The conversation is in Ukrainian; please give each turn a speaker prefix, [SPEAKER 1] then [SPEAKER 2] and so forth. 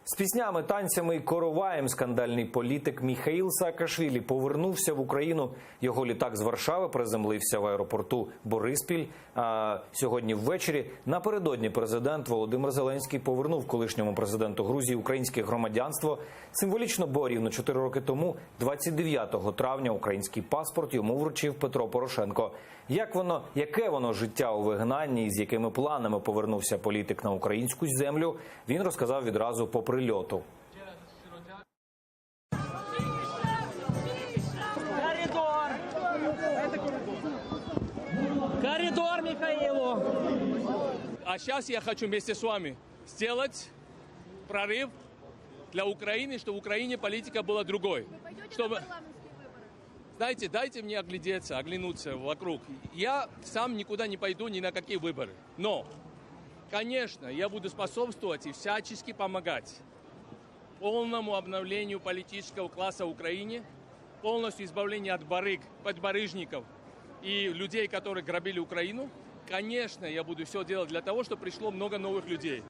[SPEAKER 1] З піснями, танцями і короваєм скандальний політик Міхаїл Саакашвілі повернувся в Україну. Його літак з Варшави приземлився в аеропорту Бориспіль. А сьогодні ввечері напередодні президент Володимир Зеленський повернув колишньому президенту Грузії українське громадянство. Символічно, бо рівно 4 роки тому, 29 травня, український паспорт йому вручив Петро Порошенко. Яке воно життя у вигнанні і з якими планами повернувся політик на українську землю, він розказав відразу по прильоту.
[SPEAKER 2] Коридор Михаилу.
[SPEAKER 3] А сейчас я хочу вместе с вами сделать прорыв для Украины, чтобы в Украине политика была другой. Чтобы... Знаете, дайте мне оглянуться вокруг. Я сам никуда не пойду, ни на какие выборы. Но, конечно, я буду способствовать и всячески помогать полному обновлению политического класса в Украине, полностью избавлению от барыг, подбарыжников и людей, которые грабили Украину. Конечно, я буду все делать для того, чтобы пришло много новых людей.